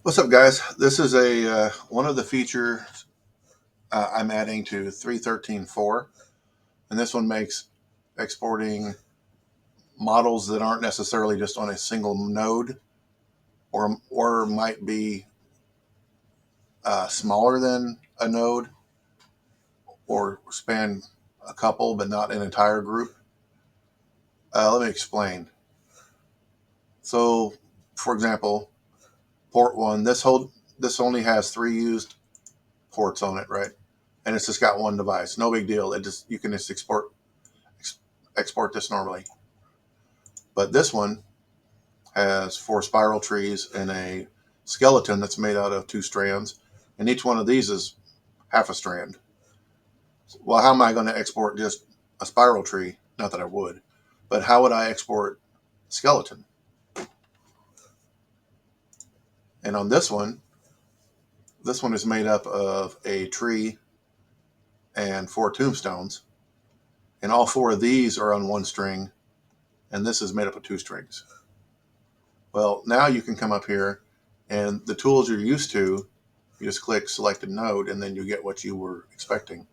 What's up, guys? This is a one of the features I'm adding to 3.13.4, and this one makes exporting models that aren't necessarily just on a single node, or might be smaller than a node, or span a couple but not an entire group. Let me explain. So, for example, port one. This only has 3 used ports on it, right? And it's just got one device. No big deal. You can just export this normally. But this one has 4 spiral trees and a skeleton that's made out of 2 strands, and each one of these is half a strand. Well, how am I going to export just a spiral tree? Not that I would, but how would I export skeleton? And on this one is made up of a tree and 4 tombstones, and all 4 of these are on 1 string, and this is made up of 2 strings. Well, now you can come up here, and the tools you're used to, you just click selected node, and then you get what you were expecting.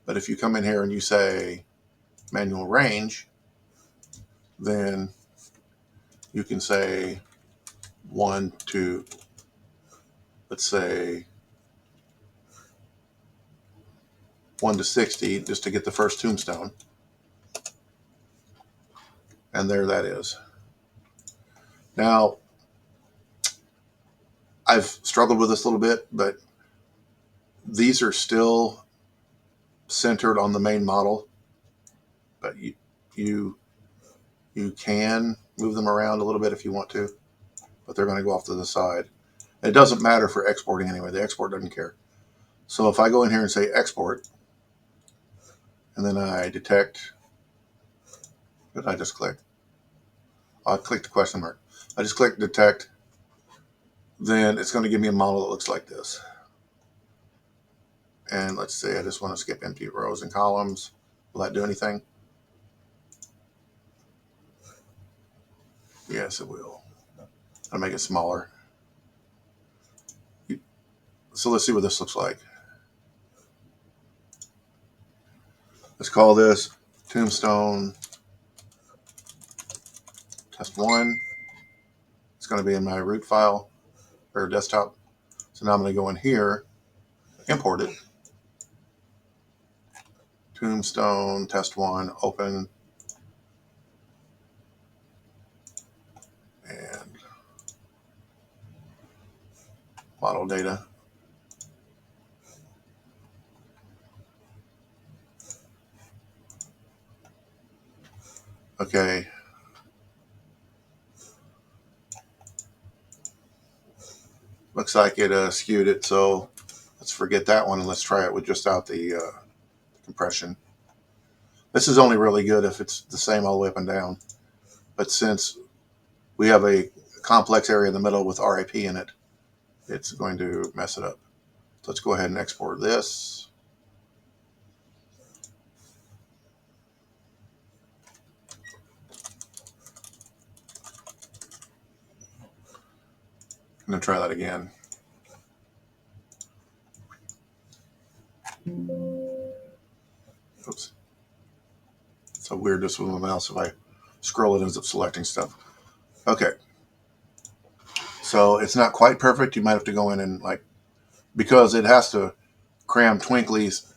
But if you come in here and you say manual range, then you can say 1 to, let's say 1 to 60, just to get the first tombstone. And there that is. Now, I've struggled with this a little bit, but these are still centered on the main model, but you can move them around a little bit if you want to, but they're going to go off to the side. It doesn't matter for exporting anyway. The export doesn't care. So if I go in here and say export, and then I detect, what did I just click? I clicked the question mark. I just click detect, then it's going to give me a model that looks like this. And let's say I just want to skip empty rows and columns. Will that do anything? Yes, it will. I'll make it smaller. So let's see what this looks like. Let's call this tombstone test 1. It's going to be in my root file or desktop. So now I'm going to go in here, import it. Tombstone test 1, open, and model data. Okay. Looks like it skewed it, so let's forget that one and let's try it with just out the compression. This is only really good if it's the same all the way up and down. But since we have a complex area in the middle with RIP in it, it's going to mess it up. So let's go ahead and export this. I'm going to try that again. Oops. It's so weird just with my mouse. If I scroll, it ends up selecting stuff. Okay. So it's not quite perfect. You might have to go in and because it has to cram Twinkly's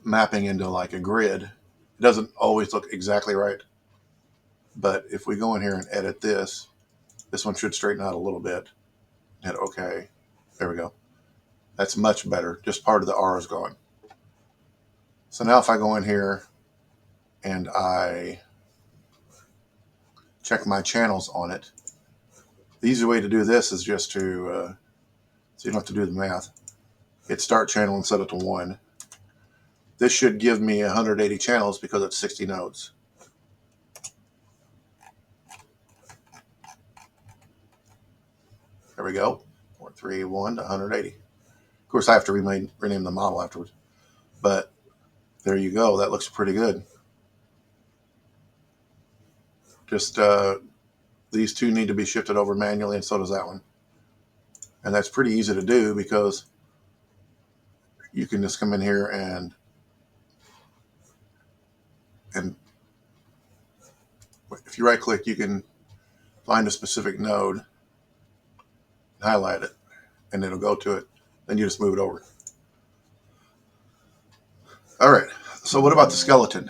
mapping into like a grid. It doesn't always look exactly right. But if we go in here and edit this one should straighten out a little bit. Hit OK. There we go. That's much better. Just part of the R is gone. So now if I go in here and I check my channels on it, the easy way to do this is just to, so you don't have to do the math, hit start channel and set it to 1. This should give me 180 channels because it's 60 nodes. There we go. 431 to 180. Of course, I have to rename the model afterwards. But there you go. That looks pretty good. Just these two need to be shifted over manually, and so does that one. And that's pretty easy to do because you can just come in here and if you right click, you can find a specific node and highlight it, and it'll go to it. Then you just move it over. All right, so what about the skeleton?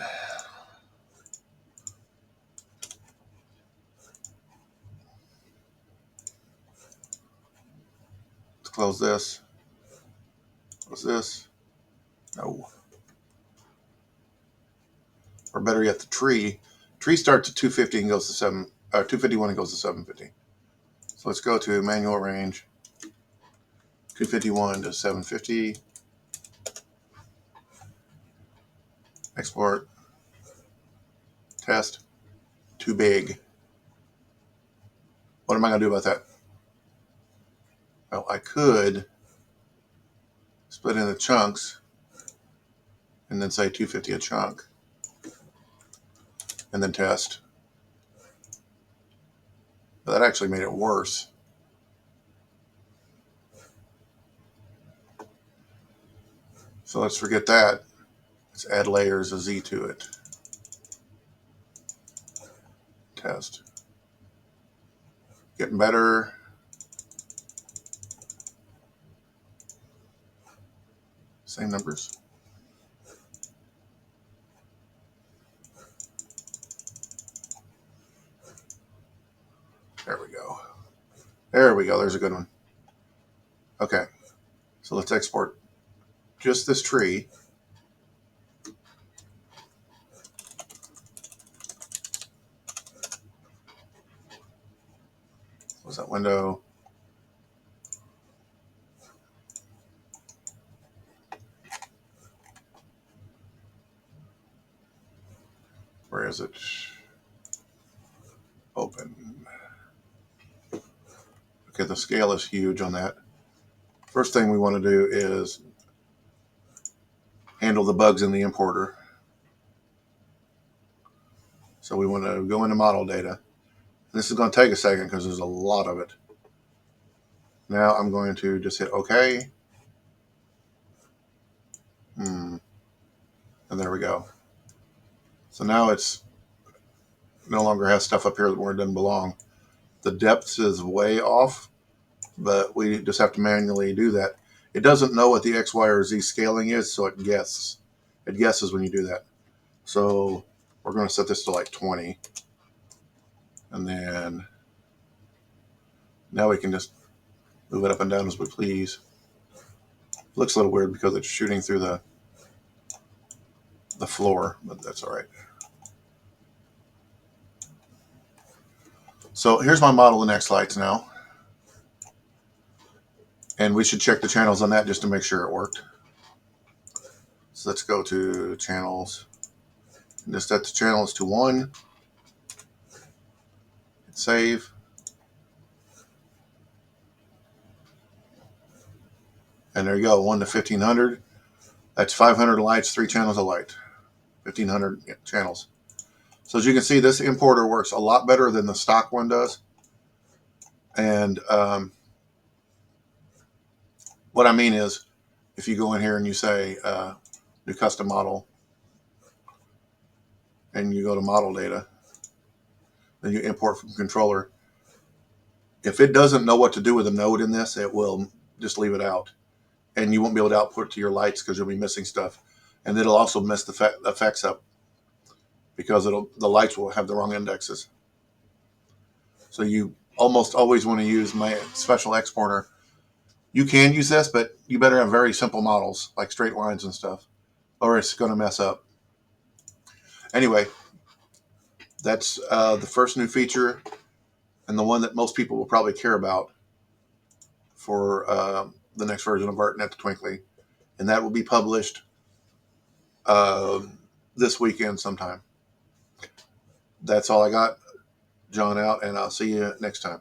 Let's close this. Close this. No. Or better yet, the tree. Tree starts at 250 and goes to 251 and goes to 750. So let's go to manual range, 251 to 750. Export. Test. Too big. What am I going to do about that? Well, I could split into chunks and then say 250 a chunk and then test. But that actually made it worse. So let's forget that. Let's add layers of Z to it. Test. Getting better. Same numbers. There we go. There we go. There's a good one. Okay. So let's export just this tree. Close that window. Where is it? Open. Okay, the scale is huge on that. First thing we want to do is handle the bugs in the importer. So we want to go into model data. This is going to take a second because there's a lot of it. Now I'm going to just hit OK. And there we go. So now it's no longer has stuff up here where it doesn't belong. The depth is way off, but we just have to manually do that. It doesn't know what the X, Y, or Z scaling is, so it guesses. It guesses when you do that. So we're going to set this to like 20. And then now we can just move it up and down as we please. Looks a little weird because it's shooting through the floor, but that's all right. So here's my model in X lights now. And we should check the channels on that just to make sure it worked. So let's go to channels. And just set the channels to 1. Hit save. And there you go, 1 to 1500. That's 500 lights, 3 channels of light. 1500 channels. So as you can see, this importer works a lot better than the stock one does. And what I mean is, if you go in here and you say new custom model, and you go to model data, then you import from controller. If it doesn't know what to do with a node in this, it will just leave it out. And you won't be able to output it to your lights because you'll be missing stuff. And it'll also mess the effects up because the lights will have the wrong indexes. So you almost always want to use my special exporter. You can use this, but you better have very simple models like straight lines and stuff, or it's going to mess up. Anyway, that's the first new feature and the one that most people will probably care about for the next version of Artnet2Twinkly. And that will be published this weekend sometime. That's all I got. John out, and I'll see you next time.